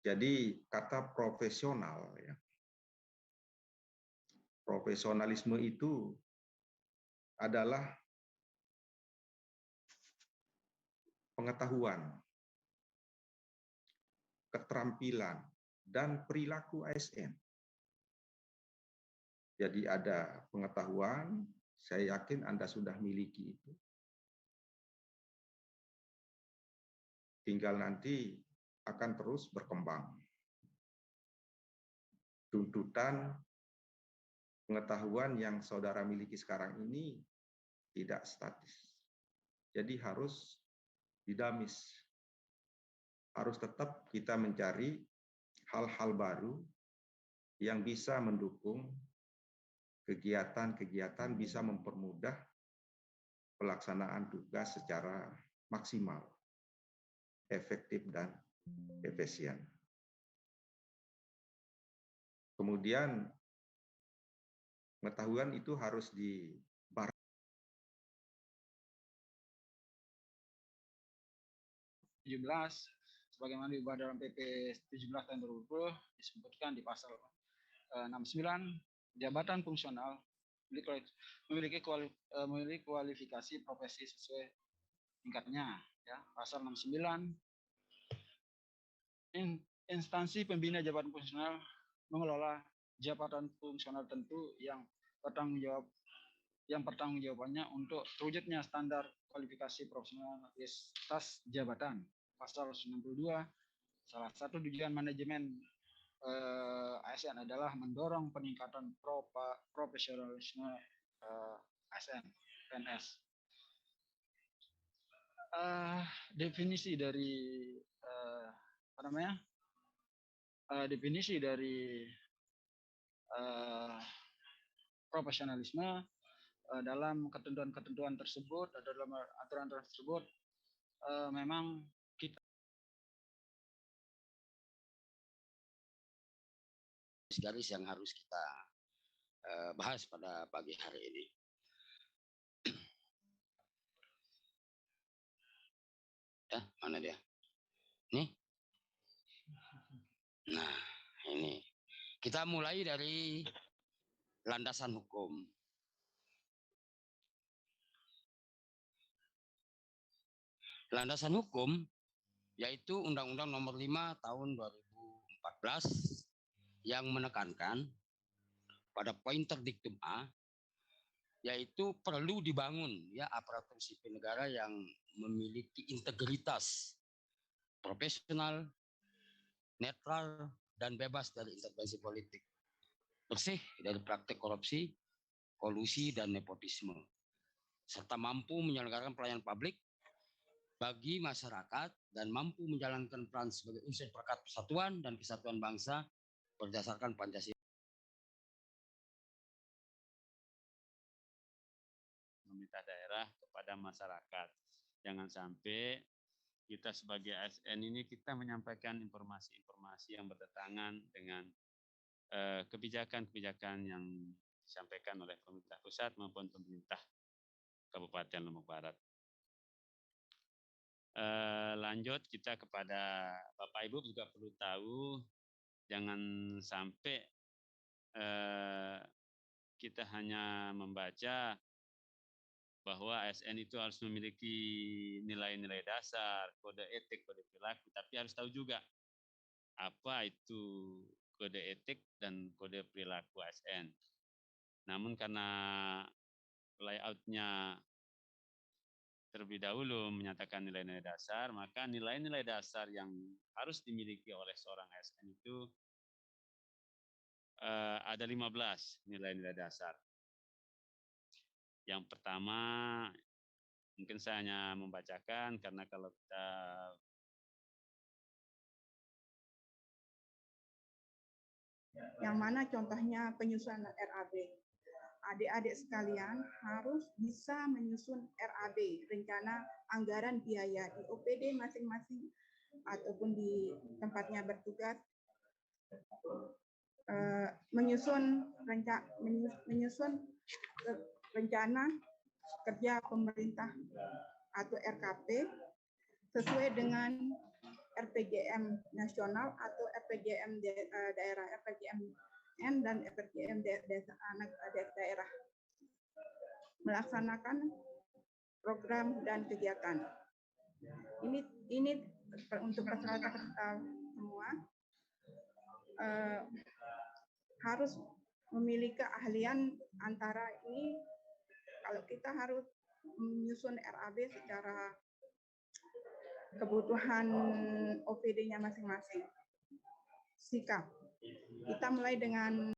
Jadi kata profesional, ya, profesionalisme itu adalah pengetahuan, keterampilan, dan perilaku ASN. Jadi ada pengetahuan, saya yakin Anda sudah miliki itu. Tinggal nanti akan terus berkembang. Tuntutan pengetahuan yang saudara miliki sekarang ini tidak statis. Jadi harus dinamis. Harus tetap kita mencari hal-hal baru yang bisa mendukung kegiatan-kegiatan, bisa mempermudah pelaksanaan tugas secara maksimal, efektif, dan efisien. Kemudian pengetahuan itu harus dibareng. Sebagaimana diubah dalam PP 17 tahun 2020 disebutkan di pasal 69, jabatan fungsional memiliki kualifikasi profesi sesuai tingkatnya. Ya, pasal 69, instansi pembina jabatan fungsional mengelola jabatan fungsional tentu yang pertanggung jawabannya untuk terwujudnya standar kualifikasi profesionalitas jabatan. Pasal 92, salah satu tujuan manajemen ASN adalah mendorong peningkatan profesionalisme ASN PNS. Definisi dari profesionalisme dalam ketentuan-ketentuan tersebut atau dalam aturan tersebut memang kita garis yang harus kita bahas pada pagi hari ini. Ya, mana dia? Nih. Nah, ini. Kita mulai dari landasan hukum. Landasan hukum yaitu Undang-Undang Nomor 5 Tahun 2014 yang menekankan pada poin terdiktum A, yaitu perlu dibangun ya aparatur sipil negara yang memiliki integritas, profesional, netral, dan bebas dari intervensi politik, bersih dari praktik korupsi, kolusi, dan nepotisme, serta mampu menyelenggarakan pelayanan publik bagi masyarakat dan mampu menjalankan peran sebagai unsur perekat persatuan dan kesatuan bangsa berdasarkan Pancasila. Pemerintah daerah kepada masyarakat. Jangan sampai kita sebagai ASN ini kita menyampaikan informasi-informasi yang bertentangan dengan kebijakan-kebijakan yang disampaikan oleh pemerintah pusat maupun pemerintah Kabupaten Lombok Barat. Lanjut kita kepada Bapak Ibu juga perlu tahu, jangan sampai kita hanya membaca bahwa ASN itu harus memiliki nilai-nilai dasar, kode etik, kode perilaku, tapi harus tahu juga apa itu kode etik dan kode perilaku ASN. Namun karena layoutnya terlebih dahulu menyatakan nilai-nilai dasar, maka nilai-nilai dasar yang harus dimiliki oleh seorang ASN itu ada 15 nilai-nilai dasar. Yang pertama, mungkin saya hanya membacakan karena kalau kita yang mana contohnya penyusunan RAB. Adik-adik sekalian harus bisa menyusun RAB, rencana anggaran biaya di OPD masing-masing ataupun di tempatnya bertugas, menyusun rencana kerja pemerintah atau RKP sesuai dengan RPJM nasional atau RPJM daerah, RPJMN dan RPJM daerah, melaksanakan program dan kegiatan. Ini untuk peserta semua harus memiliki keahlian antara ini. Kalau kita harus menyusun RAB secara kebutuhan OPD-nya masing-masing. Sikap. Kita mulai dengan